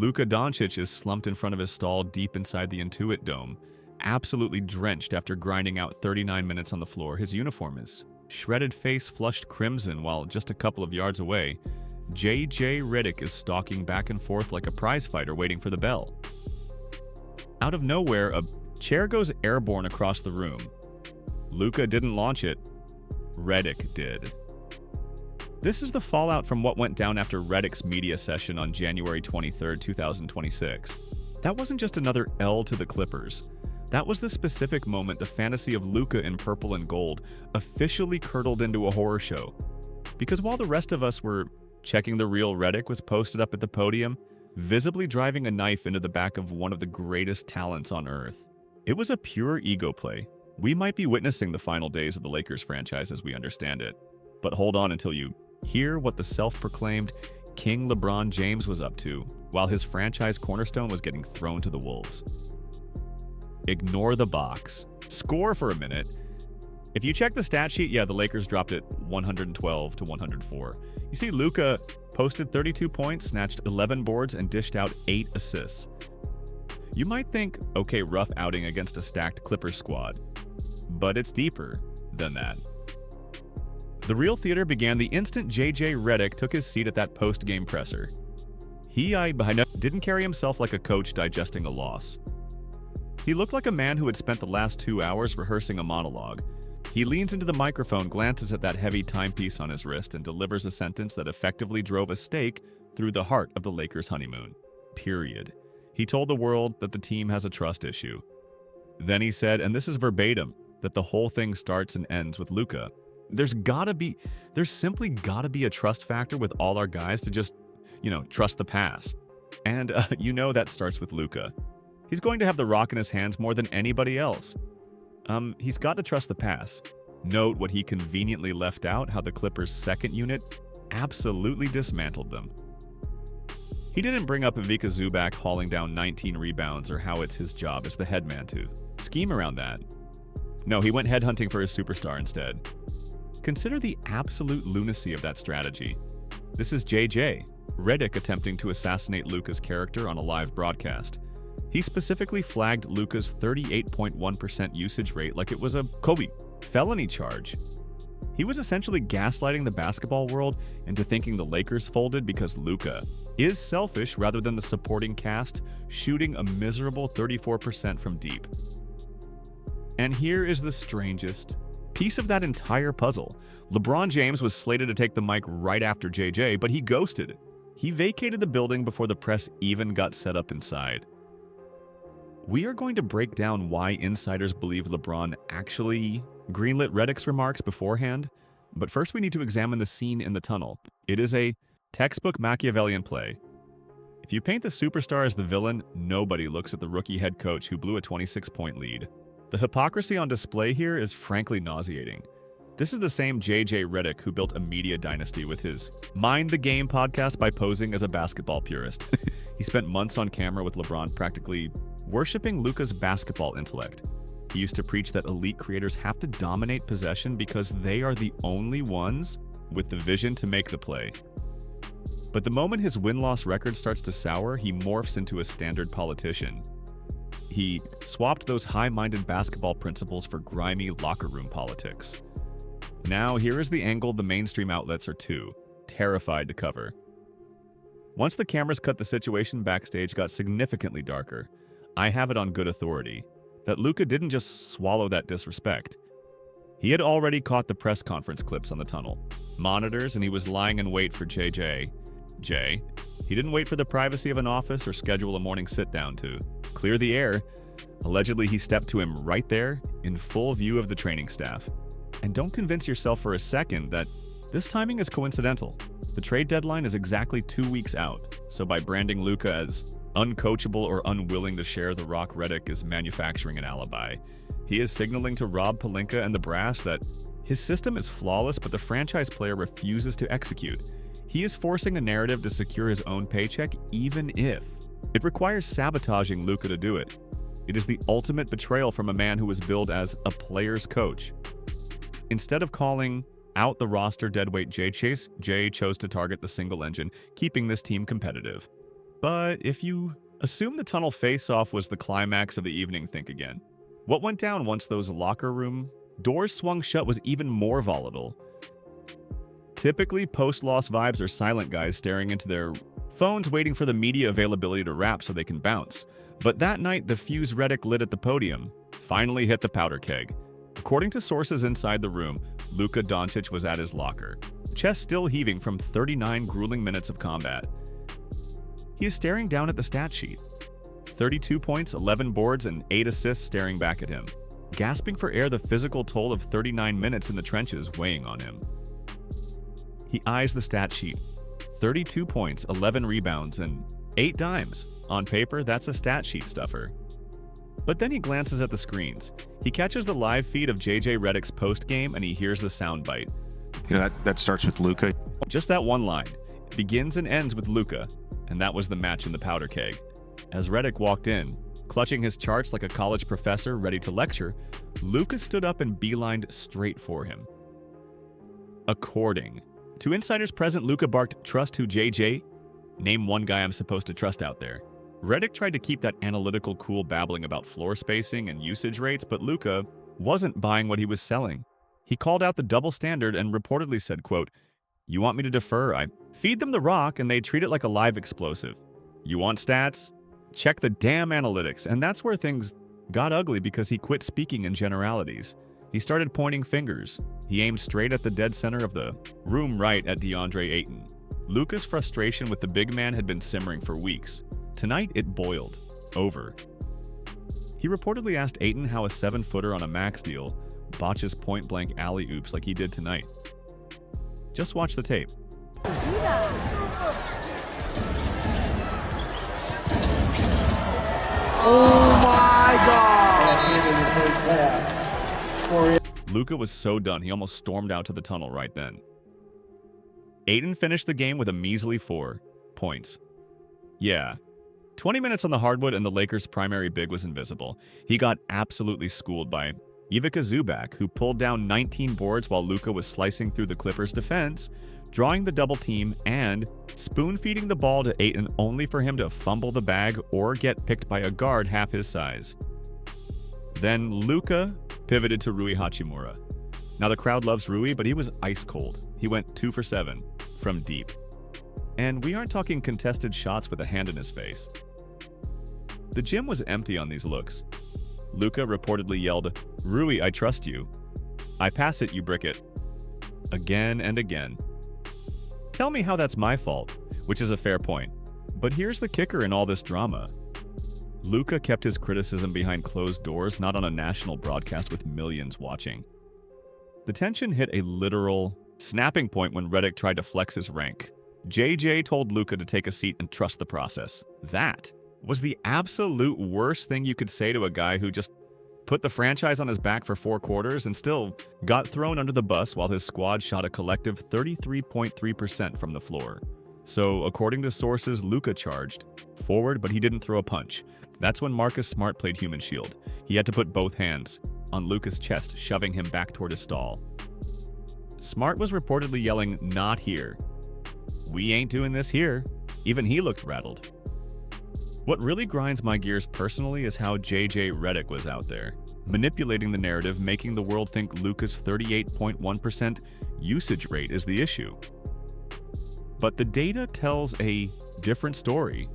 Luka Dončić is slumped in front of his stall deep inside the Intuit Dome, absolutely drenched after grinding out 39 minutes on the floor. His uniform is shredded, face flushed crimson, while just a couple of yards away, JJ Redick is stalking back and forth like a prize fighter waiting for the bell. Out of nowhere, a chair goes airborne across the room. Luka didn't launch it, Redick did. This is the fallout from what went down after Redick's media session on January 23, 2026. That wasn't just another L to the Clippers. That was the specific moment the fantasy of Luka in purple and gold officially curdled into a horror show. Because while the rest of us were checking, the real Redick was posted up at the podium, visibly driving a knife into the back of one of the greatest talents on earth. It was a pure ego play. We might be witnessing the final days of the Lakers franchise as we understand it. But hold on until you hear what the self-proclaimed King LeBron James was up to while his franchise cornerstone was getting thrown to the wolves. Ignore the box. Score for a minute. If you check the stat sheet, yeah, the Lakers dropped it 112 to 104. You see, Luka posted 32 points, snatched 11 boards, and dished out 8 assists. You might think, okay, rough outing against a stacked Clippers squad. But it's deeper than that. The real theater began the instant JJ Redick took his seat at that post-game presser. He didn't carry himself like a coach digesting a loss. He looked like a man who had spent the last 2 hours rehearsing a monologue. He leans into the microphone, glances at that heavy timepiece on his wrist, and delivers a sentence that effectively drove a stake through the heart of the Lakers' honeymoon. Period. He told the world that the team has a trust issue. Then he said, and this is verbatim, that the whole thing starts and ends with Luka. There's simply gotta be a trust factor with all our guys to just, trust the pass. And that starts with Luka. He's going to have the rock in his hands more than anybody else. He's got to trust the pass. Note what he conveniently left out, how the Clippers' second unit absolutely dismantled them. He didn't bring up Ivica Zubac hauling down 19 rebounds or how it's his job as the headman to scheme around that. No, he went headhunting for his superstar instead. Consider the absolute lunacy of that strategy. This is JJ Redick attempting to assassinate Luka's character on a live broadcast. He specifically flagged Luka's 38.1% usage rate like it was a felony charge. He was essentially gaslighting the basketball world into thinking the Lakers folded because Luka is selfish rather than the supporting cast shooting a miserable 34% from deep. And here is the strangest piece of that entire puzzle. LeBron James was slated to take the mic right after JJ, but he ghosted. He vacated the building before the press even got set up inside. We are going to break down why insiders believe LeBron actually greenlit Redick's remarks beforehand, but first we need to examine the scene in the tunnel. It is a textbook Machiavellian play. If you paint the superstar as the villain, nobody looks at the rookie head coach who blew a 26-point lead. The hypocrisy on display here is frankly nauseating. This is the same JJ Redick who built a media dynasty with his Mind the Game podcast by posing as a basketball purist. He spent months on camera with LeBron practically worshipping Luka's basketball intellect. He used to preach that elite creators have to dominate possession because they are the only ones with the vision to make the play. But the moment his win-loss record starts to sour, he morphs into a standard politician. He swapped those high-minded basketball principles for grimy locker room politics. Now, here is the angle the mainstream outlets are too terrified to cover. Once the cameras cut, the situation backstage got significantly darker. I have it on good authority that Luka didn't just swallow that disrespect. He had already caught the press conference clips on the tunnel monitors, and he was lying in wait for JJ. He didn't wait for the privacy of an office or schedule a morning sit-down to clear the air. Allegedly, he stepped to him right there in full view of the training staff. And don't convince yourself for a second that this timing is coincidental. The trade deadline is exactly 2 weeks out, so by branding Luka as uncoachable or unwilling to share the rock, Redick is manufacturing an alibi. He is signaling to Rob Pelinka and the brass that his system is flawless, but the franchise player refuses to execute. He is forcing a narrative to secure his own paycheck, even if it requires sabotaging Luka to do it. It is the ultimate betrayal from a man who was billed as a player's coach. Instead of calling out the roster deadweight Jay chose to target the single engine, keeping this team competitive. But if you assume the tunnel face-off was the climax of the evening, think again. What went down once those locker room doors swung shut was even more volatile. Typically, post-loss vibes are silent guys staring into their phones waiting for the media availability to wrap so they can bounce. But that night, the fuse Redick lit at the podium finally hit the powder keg. According to sources inside the room, Luka Dončić was at his locker, chest still heaving from 39 grueling minutes of combat. He is staring down at the stat sheet. 32 points, 11 boards, and 8 assists staring back at him. Gasping for air, the physical toll of 39 minutes in the trenches weighing on him. He eyes the stat sheet. 32 points, 11 rebounds, and 8 dimes. On paper, that's a stat sheet stuffer. But then he glances at the screens. He catches the live feed of JJ Redick's post-game and he hears the soundbite. You know, that starts with Luka. Just that one line. It begins and ends with Luka, and that was the match in the powder keg. As Redick walked in, clutching his charts like a college professor ready to lecture, Luka stood up and beelined straight for him. According to insiders present, Luka barked, "Trust who, JJ? Name one guy I'm supposed to trust out there." Redick tried to keep that analytical, cool babbling about floor spacing and usage rates, but Luka wasn't buying what he was selling. He called out the double standard and reportedly said, quote, "You want me to defer? I feed them the rock and they treat it like a live explosive. You want stats? Check the damn analytics." And that's where things got ugly because he quit speaking in generalities. He started pointing fingers. He aimed straight at the dead center of the room, right at DeAndre Ayton. Luka's frustration with the big man had been simmering for weeks. Tonight, it boiled over. He reportedly asked Ayton how a 7-footer on a max deal botches point-blank alley-oops like he did tonight. Just watch the tape. Oh my God! Luka was so done, he almost stormed out to the tunnel right then. Ayton finished the game with a measly 4 points. Yeah. 20 minutes on the hardwood and the Lakers' primary big was invisible. He got absolutely schooled by Ivica Zubac, who pulled down 19 boards while Luka was slicing through the Clippers' defense, drawing the double team and spoon-feeding the ball to Ayton only for him to fumble the bag or get picked by a guard half his size. Then Luka pivoted to Rui Hachimura. Now the crowd loves Rui, but he was ice cold. He went 2 for 7 from deep. And we aren't talking contested shots with a hand in his face. The gym was empty on these looks. Luka reportedly yelled, "Rui, I trust you. I pass it, you brick it." Again and again. Tell me how that's my fault, which is a fair point. But here's the kicker in all this drama. Luka kept his criticism behind closed doors, not on a national broadcast with millions watching. The tension hit a literal snapping point when Redick tried to flex his rank. JJ told Luka to take a seat and trust the process. That was the absolute worst thing you could say to a guy who just put the franchise on his back for 4 quarters and still got thrown under the bus while his squad shot a collective 33.3% from the floor. So, according to sources, Luka charged forward, but he didn't throw a punch. That's when Marcus Smart played human shield. He had to put both hands on Luka's chest, shoving him back toward his stall. Smart was reportedly yelling, "Not here. We ain't doing this here." Even he looked rattled. What really grinds my gears personally is how JJ Redick was out there, manipulating the narrative, making the world think Luka's 38.1% usage rate is the issue. But the data tells a different story.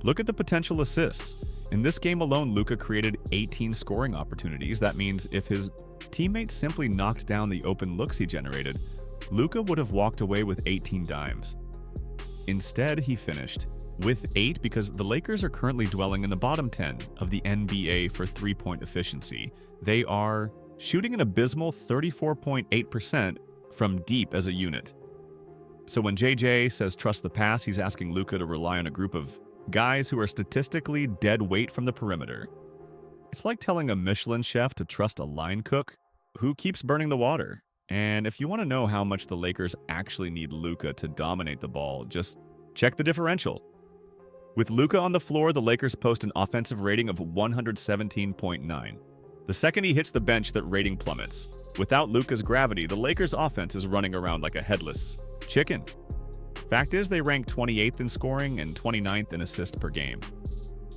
Look at the potential assists. In this game alone, Luka created 18 scoring opportunities. That means if his teammates simply knocked down the open looks he generated, Luka would have walked away with 18 dimes. Instead, he finished with 8 because the Lakers are currently dwelling in the bottom 10 of the NBA for three-point efficiency. They are shooting an abysmal 34.8% from deep as a unit. So when JJ says trust the pass, he's asking Luka to rely on a group of guys who are statistically dead weight from the perimeter. It's like telling a Michelin chef to trust a line cook who keeps burning the water. And if you want to know how much the Lakers actually need Luka to dominate the ball, just check the differential. With Luka on the floor, the Lakers post an offensive rating of 117.9. The second he hits the bench, that rating plummets. Without Luka's gravity, the Lakers' offense is running around like a headless chicken. Fact is, they ranked 28th in scoring and 29th in assists per game.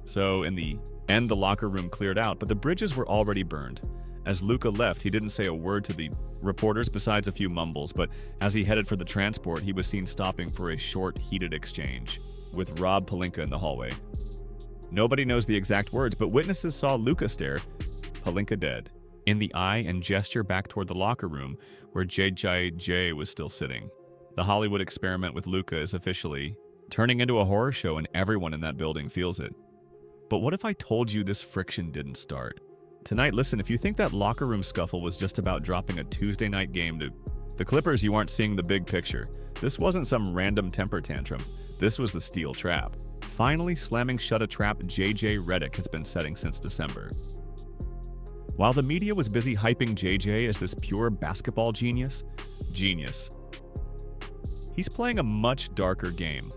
So in the end, the locker room cleared out, but the bridges were already burned. As Luka left, he didn't say a word to the reporters besides a few mumbles, but as he headed for the transport, he was seen stopping for a short, heated exchange with Rob Pelinka in the hallway. Nobody knows the exact words, but witnesses saw Luka stare, Pelinka dead, in the eye and gesture back toward the locker room where JJ was still sitting. The Hollywood experiment with Luka is officially turning into a horror show, and everyone in that building feels it. But what if I told you this friction didn't start? Tonight, listen, if you think that locker room scuffle was just about dropping a Tuesday night game to the Clippers, you aren't seeing the big picture. This wasn't some random temper tantrum. This was the steel trap. Finally slamming shut a trap JJ Redick has been setting since December. While the media was busy hyping JJ as this pure basketball genius, he's playing a much darker game.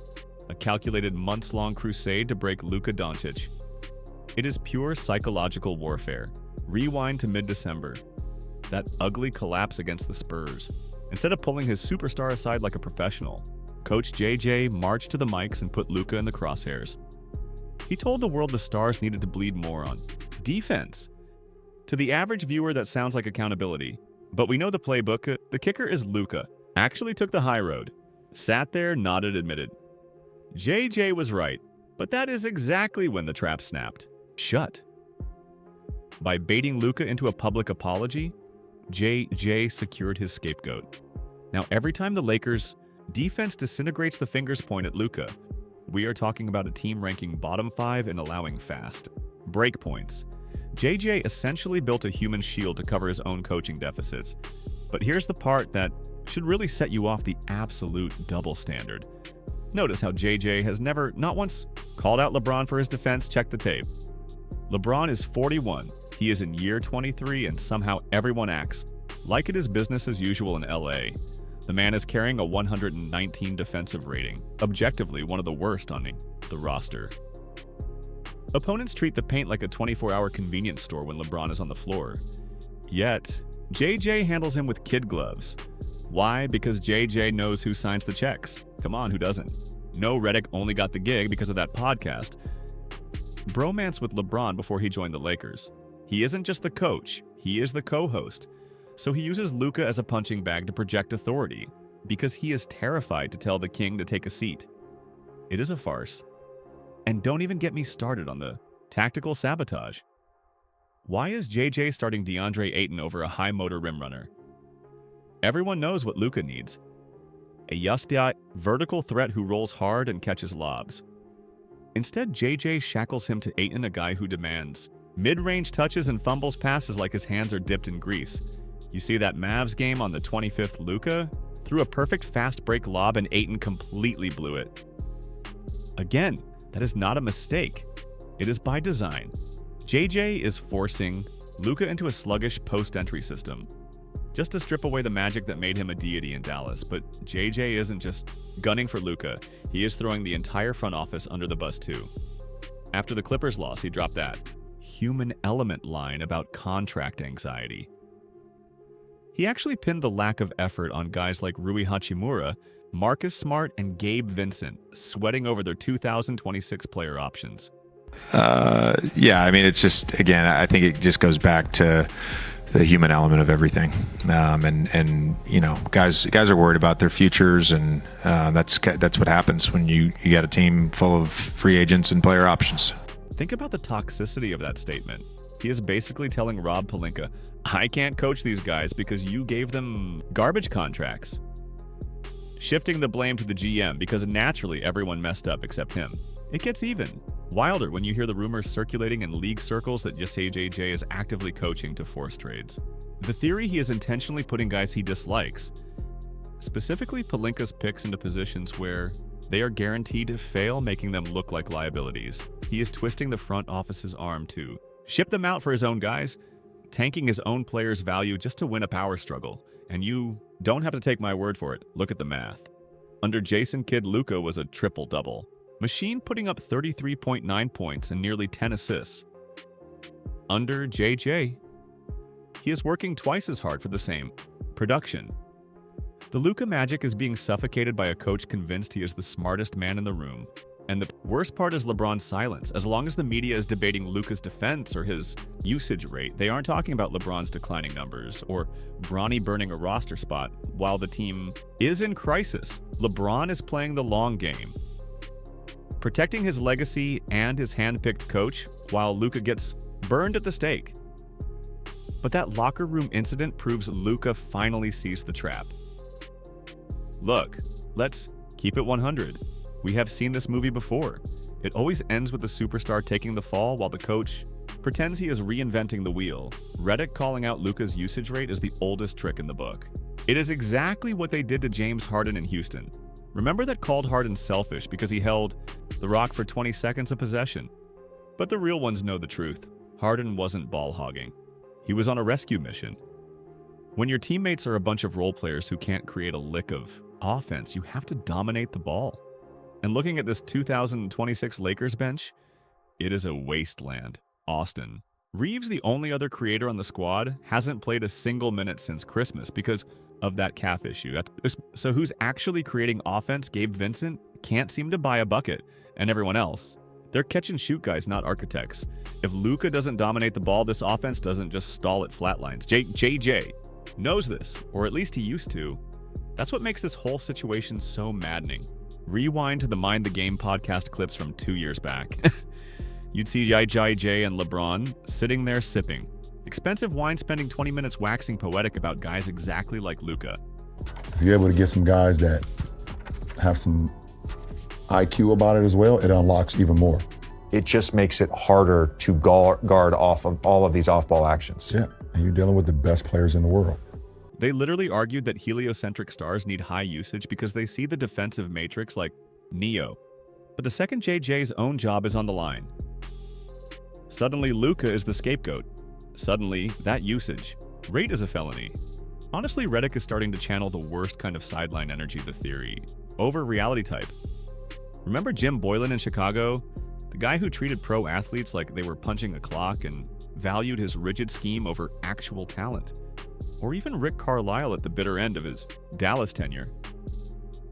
A calculated months-long crusade to break Luka Dončić. It is pure psychological warfare. Rewind to mid-December. That ugly collapse against the Spurs. Instead of pulling his superstar aside like a professional, Coach JJ marched to the mics and put Luka in the crosshairs. He told the world the stars needed to bleed more on defense. To the average viewer, that sounds like accountability. But we know the playbook. The kicker is Luka. Actually took the high road. Sat there, nodded, admitted. JJ was right, but that is exactly when the trap snapped. Shut. By baiting Luka into a public apology, JJ secured his scapegoat. Now, every time the Lakers' defense disintegrates the fingers point at Luka, we are talking about a team ranking bottom 5 and allowing fast break points. JJ essentially built a human shield to cover his own coaching deficits. But here's the part that should really set you off the absolute double standard. Notice how JJ has never, not once, called out LeBron for his defense. Check the tape. LeBron is 41. He is in year 23, and somehow everyone acts like it is business as usual in LA. The man is carrying a 119 defensive rating, objectively one of the worst on the roster. Opponents treat the paint like a 24-hour convenience store when LeBron is on the floor. Yet, JJ handles him with kid gloves. Why? Because JJ knows who signs the checks. Come on, who doesn't? No, Redick only got the gig because of that podcast. Bromance with LeBron before he joined the Lakers. He isn't just the coach, he is the co-host. So he uses Luka as a punching bag to project authority, because he is terrified to tell the king to take a seat. It is a farce. And don't even get me started on the tactical sabotage. Why is JJ starting DeAndre Ayton over a high-motor rim runner? Everyone knows what Luka needs. A Yustia vertical threat who rolls hard and catches lobs. Instead, JJ shackles him to Ayton, a guy who demands mid-range touches and fumbles passes like his hands are dipped in grease. You see that Mavs game on the 25th, Luka threw a perfect fast break lob and Ayton completely blew it. Again, that is not a mistake. It is by design. JJ is forcing Luka into a sluggish post-entry system, just to strip away the magic that made him a deity in Dallas. But JJ isn't just gunning for Luka, he is throwing the entire front office under the bus too. After the Clippers loss, he dropped that human element line about contract anxiety. He actually pinned the lack of effort on guys like Rui Hachimura, Marcus Smart, and Gabe Vincent, sweating over their 2026 player options. Yeah, I mean, it's just, again, I think it just goes back to the human element of everything. And you know, guys are worried about their futures, and that's what happens when you got a team full of free agents and player options. Think about the toxicity of that statement. He is basically telling Rob Pelinka, I can't coach these guys because you gave them garbage contracts. Shifting the blame to the GM because naturally everyone messed up except him. It gets even wilder when you hear the rumors circulating in league circles that JJ is actively coaching to force trades. The theory he is intentionally putting guys he dislikes, specifically Pelinka's picks, into positions where they are guaranteed to fail, making them look like liabilities. He is twisting the front office's arm to ship them out for his own guys, tanking his own players' value just to win a power struggle. And you don't have to take my word for it. Look at the math. Under Jason Kidd, Luka was a triple-double. Machine putting up 33.9 points and nearly 10 assists. Under JJ, he is working twice as hard for the same production. The Luka magic is being suffocated by a coach convinced he is the smartest man in the room. And the worst part is LeBron's silence. As long as the media is debating Luka's defense or his usage rate, they aren't talking about LeBron's declining numbers or Bronny burning a roster spot. While the team is in crisis, LeBron is playing the long game, protecting his legacy and his hand-picked coach while Luka gets burned at the stake. But that locker room incident proves Luka finally sees the trap. Look, let's keep it 100. We have seen this movie before. It always ends with the superstar taking the fall while the coach pretends he is reinventing the wheel. Redick calling out Luka's usage rate is the oldest trick in the book. It is exactly what they did to James Harden in Houston. Remember that called Harden selfish because he held the rock for 20 seconds of possession? But the real ones know the truth. Harden wasn't ball hogging. He was on a rescue mission. When your teammates are a bunch of role players who can't create a lick of offense, you have to dominate the ball. And looking at this 2026 Lakers bench, it is a wasteland. Austin Reeves, the only other creator on the squad, hasn't played a single minute since Christmas because of that calf issue. So who's actually creating offense? Gabe Vincent can't seem to buy a bucket, and everyone else, they're catch and shoot guys, not architects. If Luka doesn't dominate the ball, this offense doesn't just stall at flatlines. JJ knows this, or at least he used to. That's what makes this whole situation so maddening. Rewind to the Mind the Game podcast clips from 2 years back. You'd see JJ and LeBron sitting there sipping expensive wine, spending 20 minutes waxing poetic about guys exactly like Luka. If you're able to get some guys that have some IQ about it as well, it unlocks even more. It just makes it harder to guard off of all of these off-ball actions. Yeah, and you're dealing with the best players in the world. They literally argued that heliocentric stars need high usage because they see the defensive matrix like Neo. But the second JJ's own job is on the line, suddenly Luka is the scapegoat. Suddenly, that usage rate is a felony. Honestly, Redick is starting to channel the worst kind of sideline energy, the theory, over reality type. Remember Jim Boylan in Chicago? The guy who treated pro athletes like they were punching a clock and valued his rigid scheme over actual talent. Or even Rick Carlisle at the bitter end of his Dallas tenure.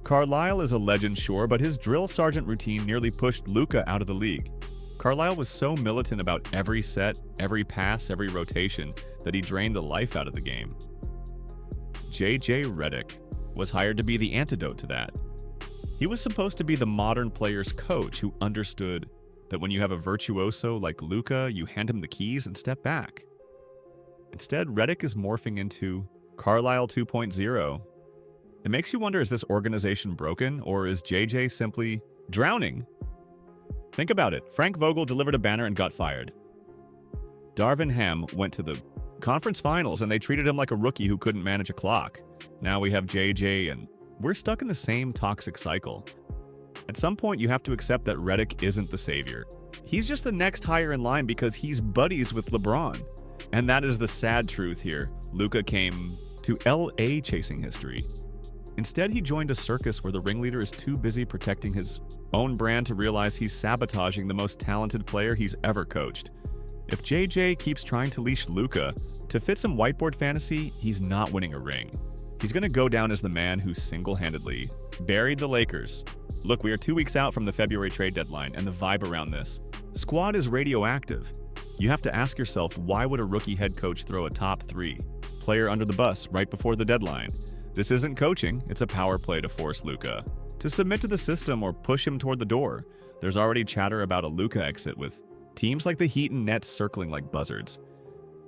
Carlisle is a legend, sure, but his drill sergeant routine nearly pushed Luka out of the league. Carlisle was so militant about every set, every pass, every rotation that he drained the life out of the game. JJ Redick was hired to be the antidote to that. He was supposed to be the modern player's coach who understood that when you have a virtuoso like Luka, you hand him the keys and step back. Instead, Redick is morphing into Carlisle 2.0. It makes you wonder, is this organization broken, or is JJ simply drowning? Think about it. Frank Vogel delivered a banner and got fired. Darvin Ham went to the conference finals and they treated him like a rookie who couldn't manage a clock. Now we have JJ and we're stuck in the same toxic cycle. At some point, you have to accept that Redick isn't the savior. He's just the next higher in line because he's buddies with LeBron. And that is the sad truth here. Luka came to LA chasing history. Instead, he joined a circus where the ringleader is too busy protecting his own brand to realize he's sabotaging the most talented player he's ever coached. If JJ keeps trying to leash Luka to fit some whiteboard fantasy, he's not winning a ring. He's going to go down as the man who single-handedly buried the Lakers. Look, we are 2 weeks out from the February trade deadline, and the vibe around this squad is radioactive. You have to ask yourself, why would a rookie head coach throw a top 3 player under the bus right before the deadline? This isn't coaching, it's a power play to force Luka to submit to the system or push him toward the door. There's already chatter about a Luka exit with teams like the Heat and Nets circling like buzzards.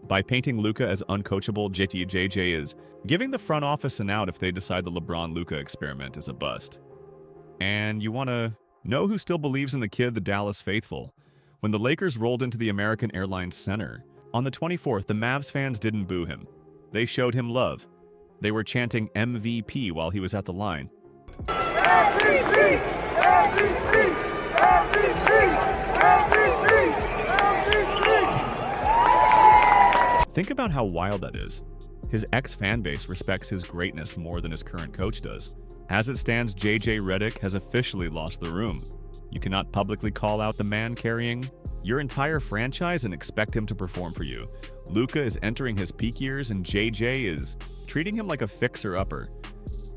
By painting Luka as uncoachable, JJ is giving the front office an out if they decide the LeBron-Luka experiment is a bust. And you want to know who still believes in the kid? The Dallas faithful. When the Lakers rolled into the American Airlines Center on the 24th, the Mavs fans didn't boo him. They showed him love. They were chanting MVP while he was at the line. MVP! MVP! MVP! MVP! MVP! Think about how wild that is. His ex-fan base respects his greatness more than his current coach does. As it stands, JJ Redick has officially lost the room. You cannot publicly call out the man carrying your entire franchise and expect him to perform for you. Luka is entering his peak years and JJ is treating him like a fixer-upper.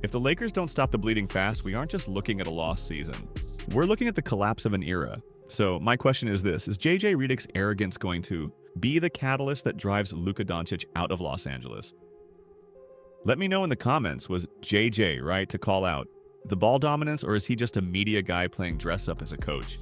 If the Lakers don't stop the bleeding fast, we aren't just looking at a lost season. We're looking at the collapse of an era. So my question is this: is JJ Redick's arrogance going to be the catalyst that drives Luka Dončić out of Los Angeles? Let me know in the comments, was JJ right to call out the ball dominance, or is he just a media guy playing dress up as a coach?